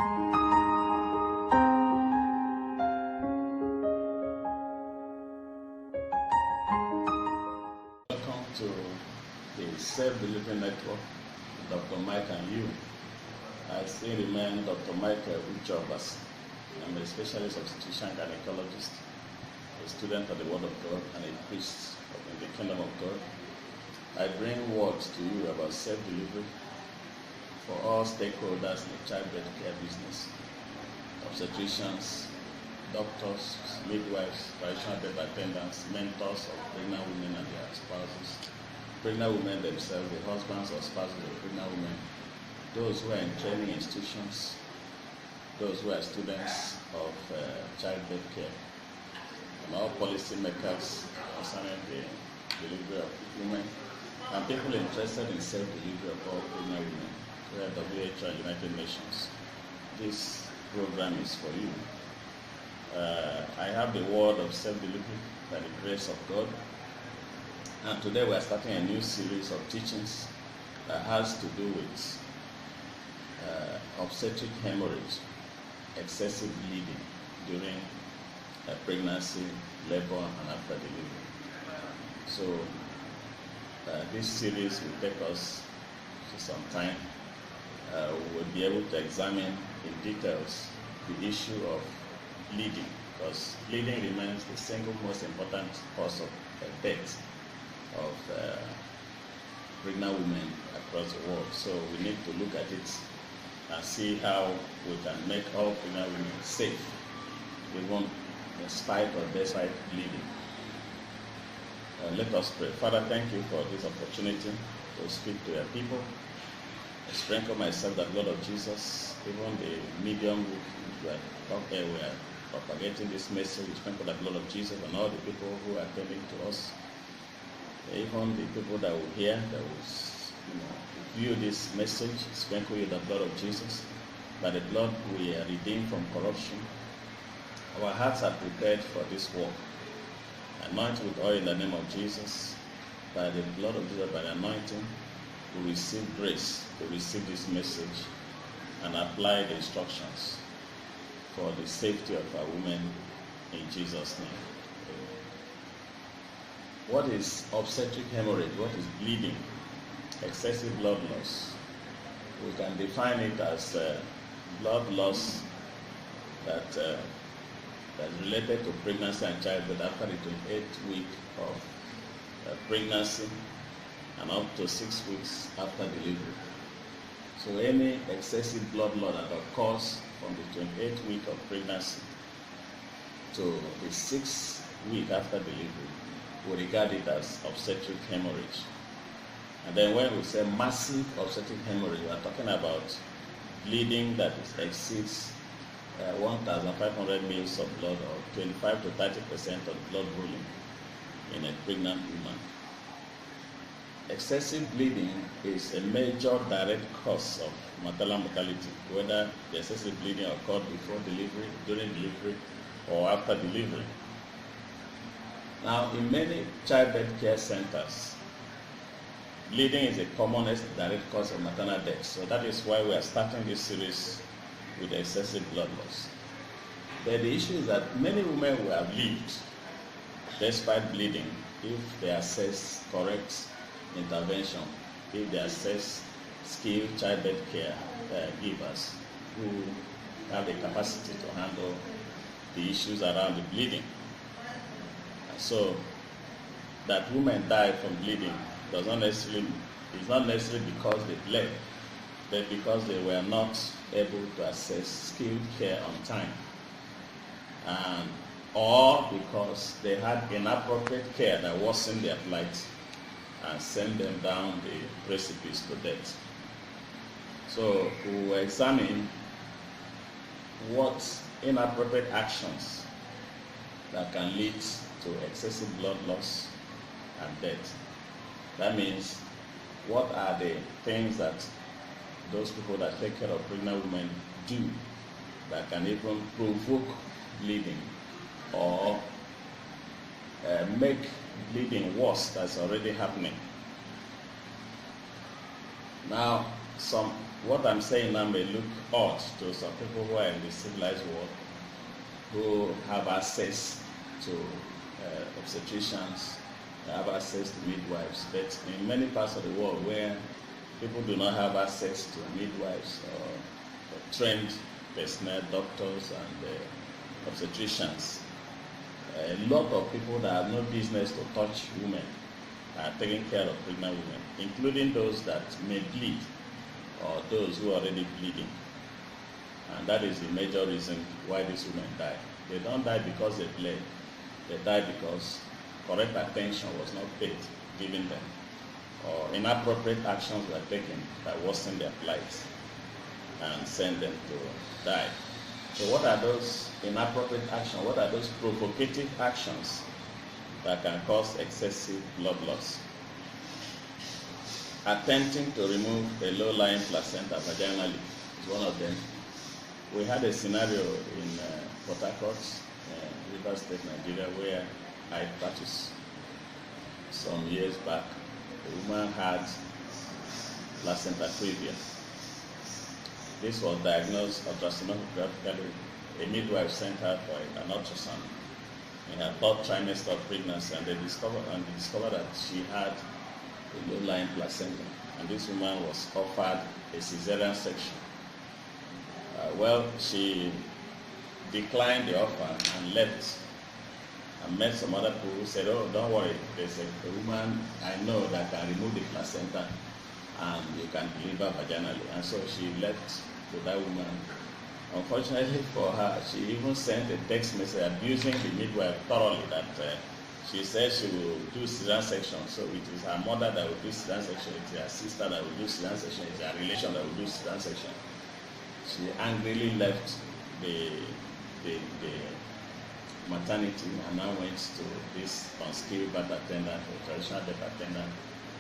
Welcome to the Self-Delivery Network, Dr. Mike and you. I still remain Dr. Mike Uchobas. I'm a specialist obstetrician gynecologist, a student of the Word of God, and a priest in the Kingdom of God. I bring words to you about self-delivery for all stakeholders in the childbirth care business: obstetricians, doctors, midwives, traditional birth attendants, mentors of pregnant women and their spouses, pregnant women themselves, the husbands or spouses of pregnant women, those who are in training institutions, those who are students of childbirth care, and all policy makers concerning the delivery of women, and people interested in self-delivery of all pregnant women, who are WHO and United Nations. This program is for you. I have the word of self-delivery by the grace of God. And today we are starting a new series of teachings that has to do with obstetric hemorrhage, excessive bleeding during pregnancy, labor, and after delivery. So this series will take us for some time. We will be able to examine in details the issue of bleeding, because bleeding remains the single most important cause of death of pregnant women across the world. So we need to look at it and see how we can make all pregnant women safe, even in spite or despite bleeding. Let us pray. Father, thank you for this opportunity to speak to your people. I sprinkle myself the blood of Jesus, even the medium we are propagating this message. We sprinkle the blood of Jesus on all the people who are attending to us, even the people that will hear, that will view this message. Sprinkle you the blood of Jesus. By the blood we are redeemed from corruption. Our hearts are prepared for this work. Anoint with oil in the name of Jesus. By the blood of Jesus, by the anointing, we receive grace to receive this message and apply the instructions for the safety of our women in Jesus' name. What is obstetric hemorrhage? What is bleeding? Excessive blood loss. We can define it as blood loss that is related to pregnancy and childbirth after the 28th week of pregnancy and up to 6 weeks after delivery. So any excessive blood loss that occurs from the 28th week of pregnancy to the 6th week after delivery, we regard it as obstetric hemorrhage. And then when we say massive obstetric hemorrhage, we are talking about bleeding that exceeds 1,500 mils of blood, or 25 to 30% of blood volume in a pregnant woman. Excessive bleeding is a major direct cause of maternal mortality, whether the excessive bleeding occurred before delivery, during delivery, or after delivery. Now, in many childbirth care centers, bleeding is the commonest direct cause of maternal death. So that is why we are starting this series with excessive blood loss. But the issue is that many women will have lived despite bleeding if they access correct intervention, if they access skilled childbirth care givers who have the capacity to handle the issues around the bleeding. So that women die from bleeding is not necessarily because they bled, but because they were not able to access skilled care on time, or because they had inappropriate care that worsened their plight and sent them down the precipice to death. So we will examine what inappropriate actions that can lead to excessive blood loss and death. That means, what are the things that those people that take care of pregnant women do that can even provoke bleeding or make bleeding worse that's already happening. Now, some what I'm saying now may look odd to some people who are in the civilized world, who have access to obstetricians, have access to midwives. But in many parts of the world where people do not have access to midwives or trained personnel, doctors and obstetricians, a lot of people that have no business to touch women are taking care of pregnant women, including those that may bleed or those who are already bleeding. And that is the major reason why these women die. They don't die because they bled. They die because correct attention was not paid, given them, or inappropriate actions were taken that worsen their plight and send them to die. So what are those inappropriate actions? What are those provocative actions that can cause excessive blood loss? Attempting to remove a low-lying placenta vaginally is one of them. We had a scenario in Port Harcourt, River State, Nigeria, where I practiced some years back. The woman had placenta previa. This was diagnosed ultrasonographically. A midwife sent her for an ultrasound in her third trimester of pregnancy, and they discovered that she had a low-lying placenta, and this woman was offered a cesarean section. Well, she declined the offer and left and met some other people who said, "Oh, don't worry, there's a woman I know that can remove the placenta and you can deliver vaginally." And so she left with that woman. Unfortunately for her, she even sent a text message abusing the midwife thoroughly, that she said she will do cesarean section. So it is her mother that will do cesarean section, it is her sister that will do cesarean section, it is her relation that will do cesarean section. She angrily left the maternity and now went to this unskilled birth attendant or traditional birth attendant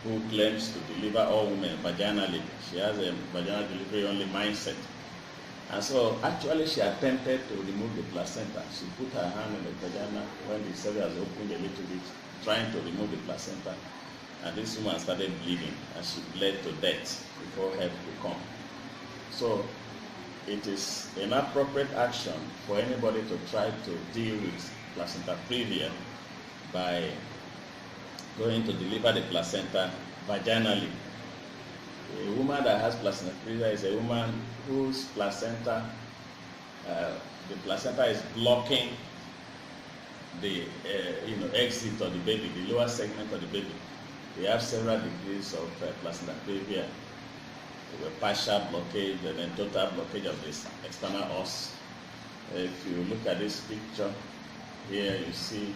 who claims to deliver all women vaginally. She has a vaginal delivery only mindset. And so actually she attempted to remove the placenta. She put her hand in the vagina when the cervix opened a little bit, trying to remove the placenta. And this woman started bleeding and she bled to death before help could come. So it is inappropriate action for anybody to try to deal with placenta previa by going to deliver the placenta vaginally. A woman that has placenta previa is a woman whose placenta, the placenta is blocking the exit of the baby, the lower segment of the baby. We have several degrees of placenta previa. Partial blockage and then total blockage of this external os. If you look at this picture here, you see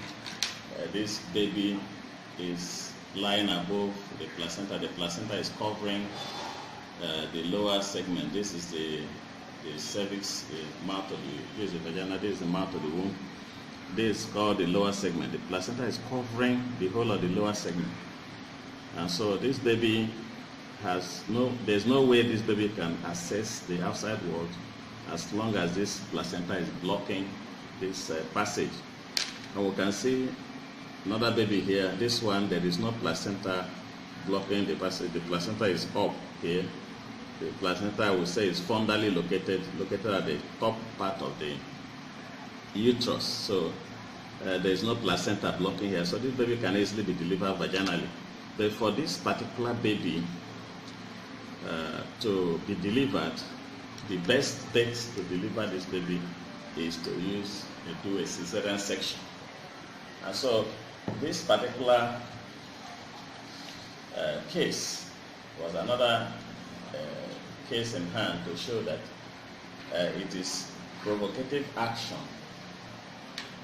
this baby is lying above the placenta. The placenta is covering the lower segment. This is the cervix, the mouth of this is the vagina, this is the mouth of the womb. This is called the lower segment. The placenta is covering the whole of the lower segment. And so this baby there's no way this baby can access the outside world as long as this placenta is blocking this passage. And we can see another baby here. This one, there is no placenta blocking the passage. The placenta is up here. The placenta, I would say, is fondally located at the top part of the uterus. So there is no placenta blocking here. So this baby can easily be delivered vaginally. But for this particular baby, to be delivered, the best date to deliver this baby is to do a cesarean section. And so this particular case was another case in hand to show that it is provocative action.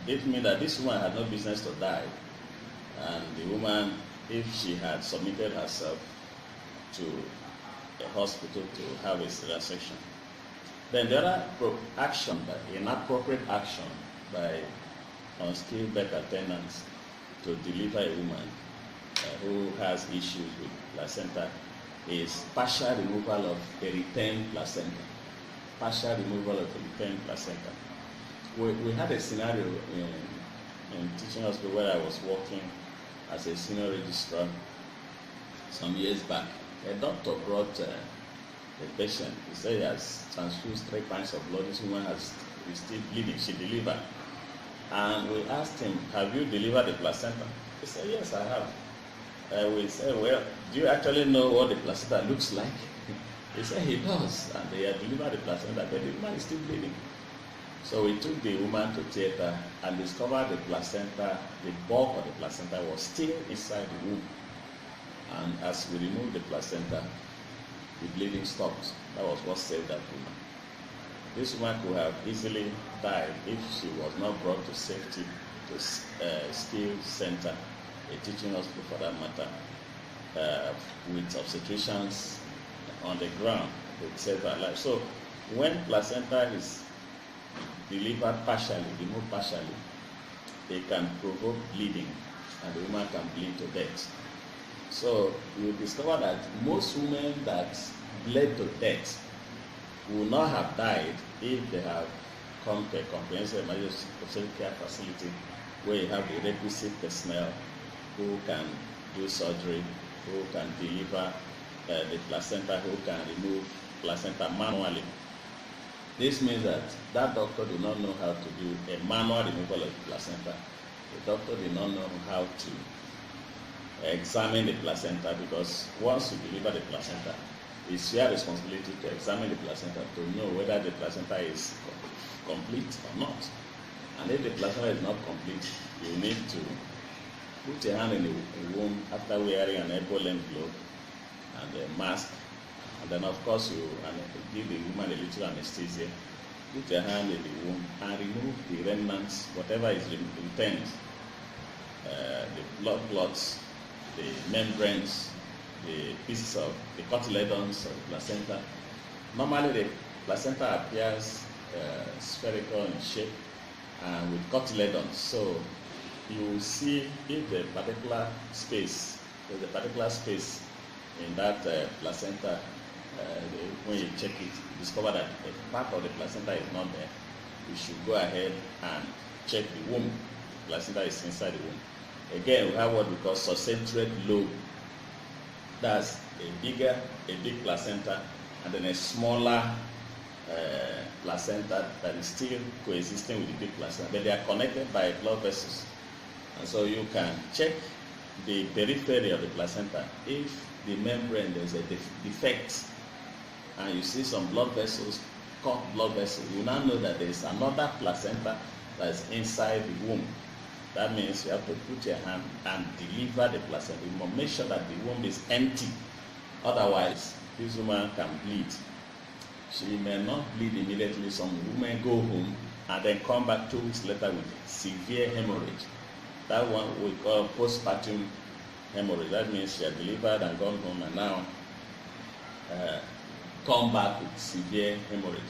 It means that this woman had no business to die, and the woman, if she had submitted herself to a hospital to have a cesarean section. Then there are inappropriate action by unskilled birth attendants to deliver a woman who has issues with placenta is partial removal of a retained placenta. Partial removal of a retained placenta. We had a scenario in teaching hospital where I was working as a senior registrar some years back. A doctor brought the patient. He said he has transfused 3 pints of blood. This woman is still bleeding. She delivered. And we asked him, have you delivered the placenta? He said, yes, I have. We said, well, do you actually know what the placenta looks like? He said he does. And they had delivered the placenta, but the woman is still bleeding. So we took the woman to theater and discovered the placenta, the bulk of the placenta was still inside the womb. And as we removed the placenta, the bleeding stopped. That was what saved that woman. This woman could have easily died if she was not brought to safety to skill center, a teaching hospital for that matter, with obstetricians on the ground to save her life. So when placenta is delivered partially, removed partially, it can provoke bleeding and the woman can bleed to death. So you discover that most women that bled to death will not have died if they have come to a comprehensive emergency care facility where you have the requisite personnel who can do surgery, who can deliver the placenta, who can remove placenta manually. This means that that doctor did not know how to do a manual removal of the placenta. The doctor did not know how to examine the placenta, because once you deliver the placenta, it's your responsibility to examine the placenta to know whether the placenta is complete or not. And if the placenta is not complete, you need to put your hand in the womb after wearing an elbow-length glove and a mask. And then, of course, you give the woman a little anesthesia. Put your hand in the womb and remove the remnants, whatever is retained, the blood clots, the membranes, the pieces of the cotyledons of the placenta. Normally, the placenta appears spherical in shape and with cotyledons. So you will see if the particular space, there's a particular space in that placenta. When you check it, you discover that a part of the placenta is not there. You should go ahead and check the womb. The placenta is inside the womb. Again, we have what we call subcentrate lobe. That's a big placenta, and then a smaller placenta that is still coexisting with the big placenta, but they are connected by blood vessels. And so you can check the periphery of the placenta. If the membrane, there's a defect, and you see some blood vessels, cut blood vessels, you now know that there is another placenta that is inside the womb. That means you have to put your hand and deliver the placenta. You must make sure that the womb is empty. Otherwise, this woman can bleed. She may not bleed immediately. Some women go home and then come back 2 weeks later with severe hemorrhage. That one we call postpartum hemorrhage. That means she had delivered and gone home and now come back with severe hemorrhage.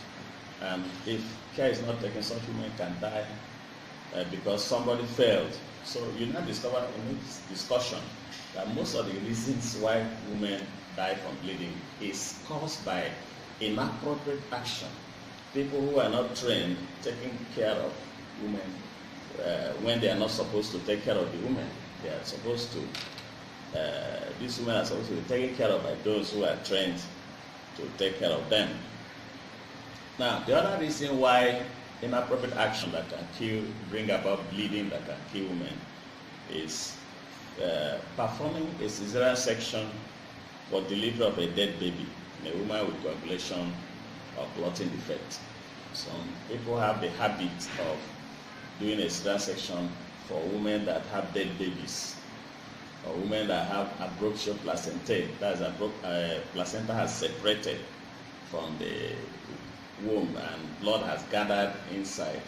And if care is not taken, such women can die because somebody failed. So you now discover in this discussion that most of the reasons why women die from bleeding is caused by inappropriate action. People who are not trained taking care of women when they are not supposed to take care of the women. They are supposed to, these women are supposed to be taken care of by those who are trained to take care of them. Now, the other reason why inappropriate action that can bring about bleeding that can kill women is performing a cesarean section for delivery of a dead baby in a woman with coagulation or clotting defect. Some people have the habit of doing a cesarean section for women that have dead babies, or women that have abruptio placentae, that's placenta has separated from the womb and blood has gathered inside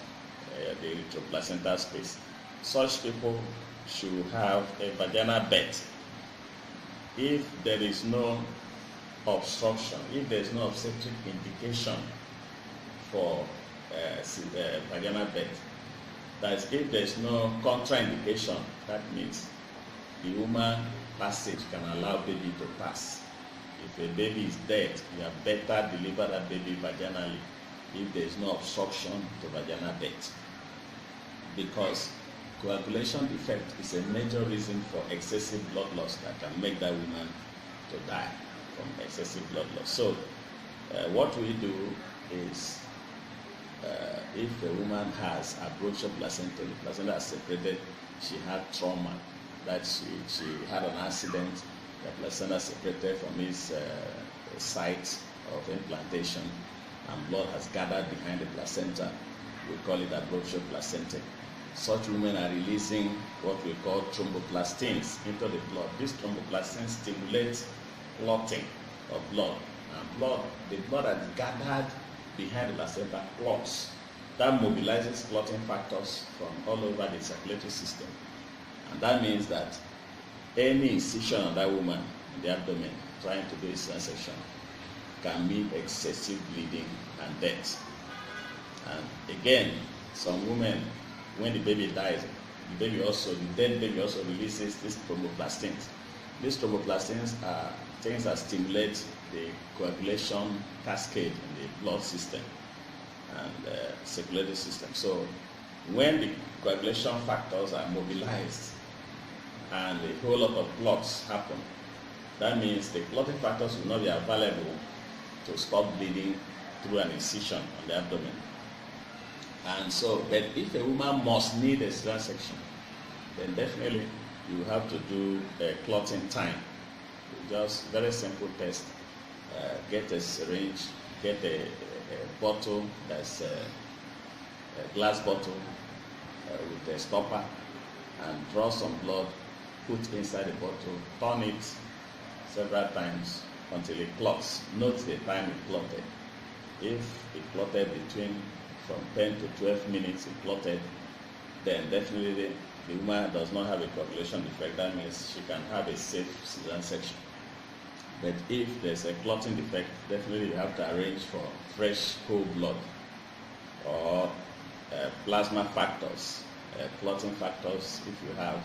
the retroplacental space. Such people should have a vaginal birth. If there is no obstruction, if there is no obstetric indication for vaginal birth, that is, if there is no contraindication, that means the woman passage can allow baby to pass. If a baby is dead, you have better deliver that baby vaginally if there is no obstruction to vaginal birth. Because coagulation defect is a major reason for excessive blood loss that can make that woman to die from excessive blood loss. So What we do is, if a woman has a broken placenta, the placenta is separated, she had trauma, that she had an accident, the placenta separated from its site of implantation, and blood has gathered behind the placenta. We call it abruption placenta. Such women are releasing what we call thromboplastins into the blood. These thromboplastins stimulate clotting of blood, and the blood that is gathered behind the placenta clots. That mobilizes clotting factors from all over the circulatory system, and that means that any incision on that woman in the abdomen trying to do a C-section can mean excessive bleeding and death. And again, some women, when the baby dies, the dead baby also releases these thromboplastins. These thromboplastins are things that stimulate the coagulation cascade in the blood system and circulatory system. So when the coagulation factors are mobilized and a whole lot of clots happen, that means the clotting factors will not be available to stop bleeding through an incision on the abdomen. And so, but if a woman must need a C-section, then definitely you have to do a clotting time. Just very simple test. Get a syringe, get a bottle that's a glass bottle with a stopper, and draw some blood, put inside the bottle, turn it several times until it clots. Note the time it clotted. If it clotted from 10 to 12 minutes, it clotted, then definitely the woman does not have a coagulation defect. That means she can have a safe C-section. But if there's a clotting defect, definitely you have to arrange for fresh whole blood or plasma factors, clotting factors, if you have,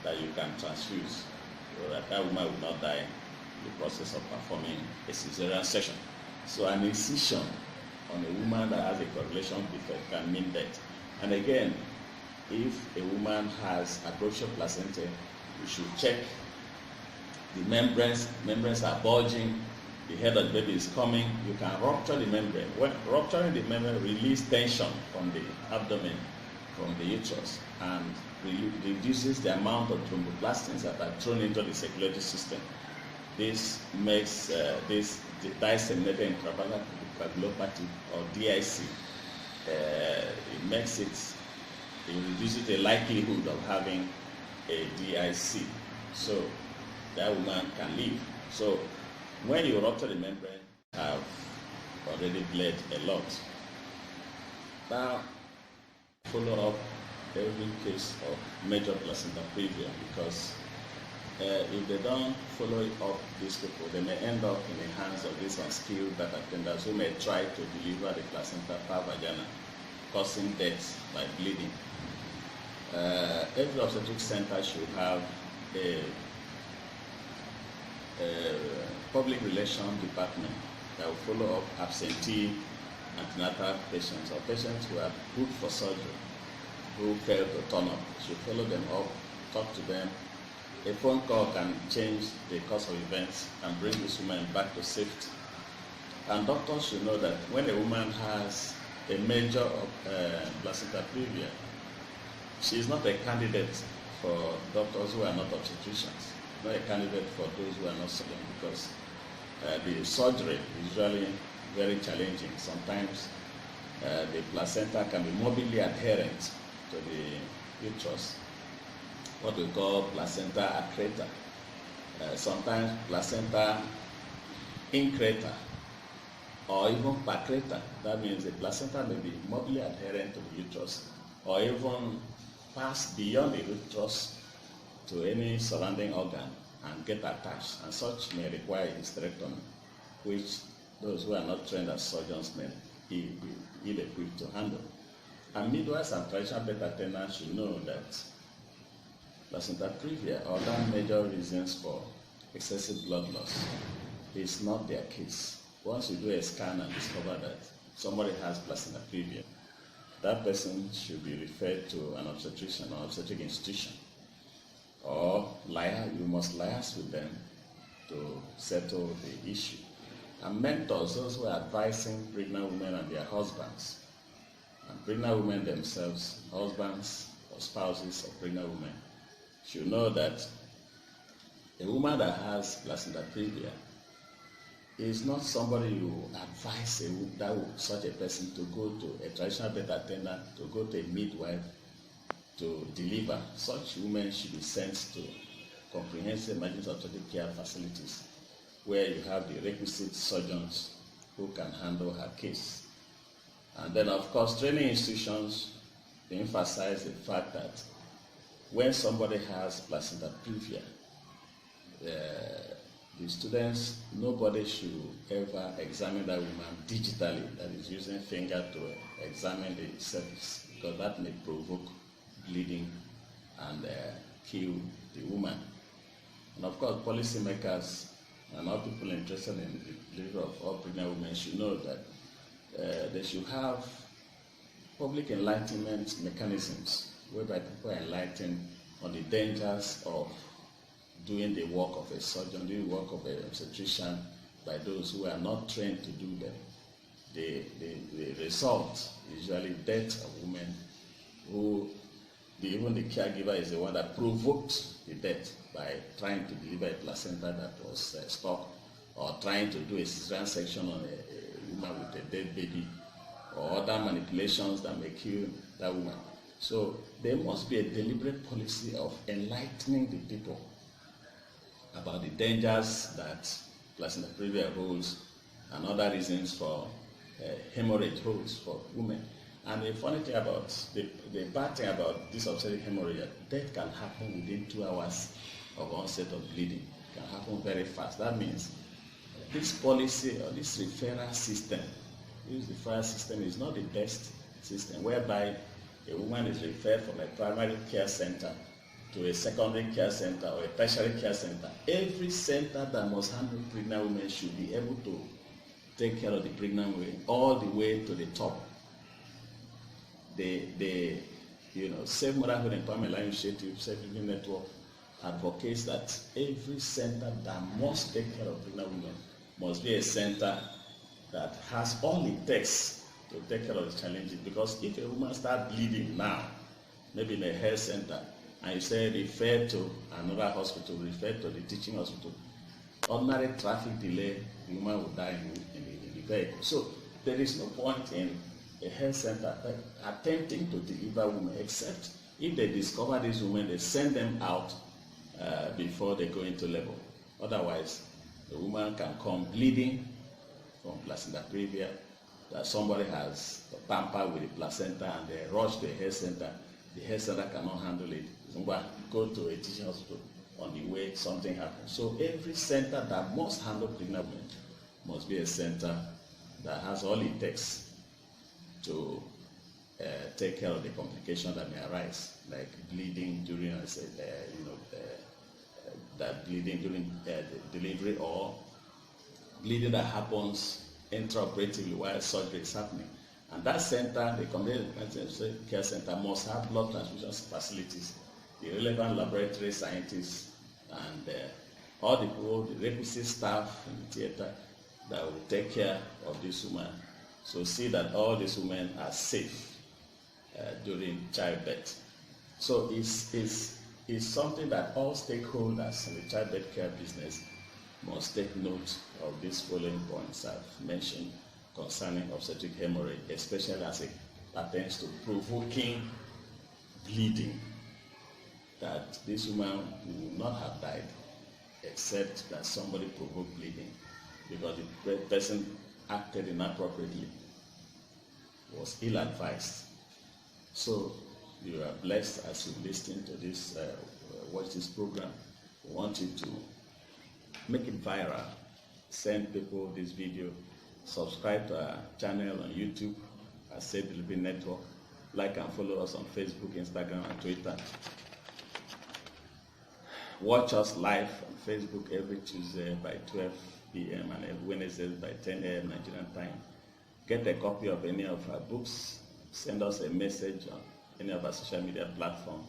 that you can transfuse, so that woman will not die in the process of performing a cesarean section. So an incision on a woman that has a coagulation defect can mean death. And again, if a woman has abruption placenta, you should check the membranes. Membranes are bulging, the head of the baby is coming. You can rupture the membrane. When rupturing the membrane, release tension from the abdomen, from the uterus, and reduces the amount of thromboplastins that are thrown into the circulatory system. This makes this disseminated intravenous coagulopathy, or DIC. It reduces the likelihood of having a DIC, so that woman can live. So when you rupture the membrane, have already bled a lot. Now follow up every case of major placenta previa, because if they don't follow it up, these people, they may end up in the hands of these unskilled birth attendants who may try to deliver the placenta per vagina, causing death by bleeding. Every obstetric center should have a public relations department that will follow up absentee antenatal patients, or patients who are booked for surgery who fail to turn up. Should follow them up, talk to them. A phone call can change the course of events and bring this woman back to safety. And doctors should know that when a woman has a major placenta previa, she is not a candidate for doctors who are not obstetricians, not a candidate for those who are not surgeons, because the surgery is usually very challenging. Sometimes the placenta can be morbidly adherent to the uterus, what we call placenta accreta. Sometimes placenta increta, or even pacreta. That means the placenta may be morbidly adherent to the uterus, or even pass beyond the uterus to any surrounding organ and get attached, and such may require hysterectomy, which those who are not trained as surgeons may be ill-equipped to handle. And midwives and traditional birth attendants should know that placenta previa, or other major reasons for excessive blood loss, is not their case. Once you do a scan and discover that somebody has placenta previa, that person should be referred to an obstetrician or obstetric institution, or you must liaise with them to settle the issue. and mentors, those who are advising pregnant women and their husbands, and pregnant women themselves, husbands or spouses of pregnant women, should know that a woman that has placenta previa is not somebody you advise such a person to go to a traditional birth attendant, to go to a midwife to deliver. Such women should be sent to comprehensive emergency obstetric care facilities where you have the requisite surgeons who can handle her case. And then, of course, training institutions emphasize the fact that when somebody has placenta previa, the students, nobody should ever examine that woman digitally, that is using finger to examine the cervix, because that may provoke bleeding and kill the woman. And of course, policymakers and all people interested in the delivery of all pregnant women should know that they should have public enlightenment mechanisms whereby people are enlightened on the dangers of doing the work of a surgeon, doing the work of an obstetrician by those who are not trained to do them. The result is usually death of women who even the caregiver is the one that provoked the death by trying to deliver a placenta that was stuck, or trying to do a cesarean section on a woman with a dead baby, or other manipulations that may kill that woman. So there must be a deliberate policy of enlightening the people about the dangers that placenta previa holds and other reasons for hemorrhage holds for women. And the funny thing about, the bad thing about this obstetric hemorrhage, death can happen within 2 hours of onset of bleeding. It can happen very fast. That means this policy or this referral system is not the best system, whereby a woman is referred from a primary care center to a secondary care center or a tertiary care center. Every center that must handle pregnant women should be able to take care of the pregnant women all the way to the top. The Safe Motherhood Empowerment Line Initiative, Safe Living Network advocates that every center that must take care of pregnant women must be a center that has all it takes to take care of the challenges. Because if a woman starts bleeding now, maybe in a health center, and you say refer to another hospital, refer to the teaching hospital, ordinary traffic delay, the woman will die in the vehicle. So there is no point in a health center attempting to deliver women, except if they discover these women, they send them out before they go into labor. Otherwise, the woman can come bleeding from placenta previa, that somebody has pampered with the placenta and they rush to a health center. The health center cannot handle it. Go to a teaching hospital, on the way something happens. So every center that must handle pregnant women must be a center that has all it takes to take care of the complications that may arise, like bleeding during, that bleeding during the delivery, or bleeding that happens intraoperatively while surgery is happening. And that center, the community care center, must have blood transfusion facilities, the relevant laboratory scientists, and all the people, the requisite staff in the theater that will take care of this woman. So see that all these women are safe during childbirth. So it's something that all stakeholders in the childbirth care business must take note of these following points I've mentioned concerning obstetric hemorrhage, especially as it pertains to provoking bleeding, that this woman would not have died except that somebody provoked bleeding, because the person acted inappropriately, was ill-advised. So you are blessed as you listen to this, watch this program. We want you to make it viral, send people this video, subscribe to our channel on YouTube at Safe Living Network, like and follow us on Facebook, Instagram, and Twitter. Watch us live on Facebook every Tuesday by 12 p.m. and every Wednesday by 10 a.m. Nigerian time. Get a copy of any of our books. Send us a message on any of our social media platforms.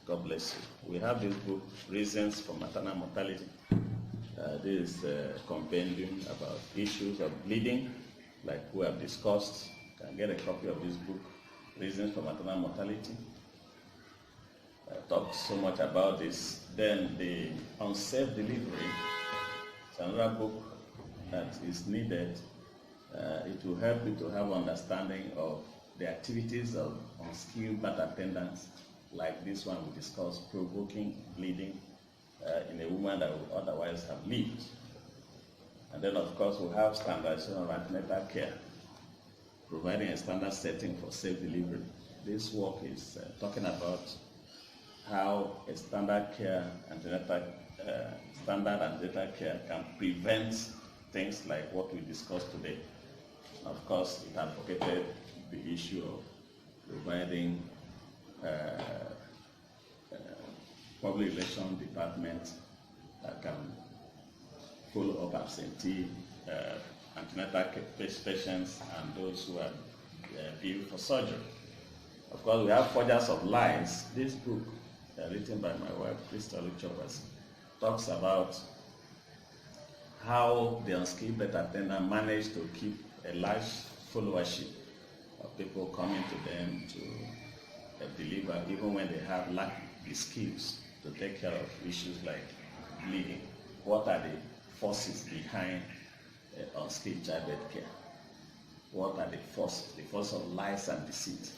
God bless you. We have this book, Reasons for Maternal Mortality. This is a compendium about issues of bleeding, like we have discussed. You can get a copy of this book, Reasons for Maternal Mortality. Talks so much about this. Then the unsafe delivery is another book that is needed. It will help you to have understanding of the activities of unskilled birth attendants, like this one we discussed, provoking bleeding in a woman that would otherwise have lived. And then, of course, we have standardization of antenatal care, providing a standard setting for safe delivery. This work is talking about how a standard antenatal care can prevent things like what we discussed today. Of course, it advocated the issue of providing public relations department that can follow up absentee antenatal patients and those who are due for surgery. Of course, we have Forgers of Lies. This book, written by my wife, Crystal Uchovas, talks about how the unskilled birth attendant managed to keep a large followership of people coming to them to deliver, even when they have lack the skills to take care of issues like bleeding. What are the forces behind unskilled childbirth care? What are the forces? The force of lies and deceit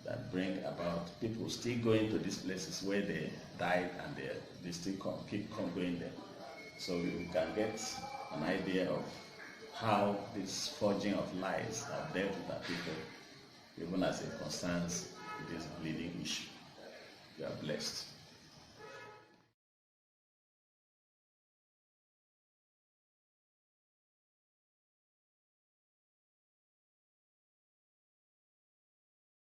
that bring about people still going to these places where they died and they still keep going there. So you can get an idea of how this forging of lies have dealt with our people, even as it concerns this bleeding issue. You are blessed.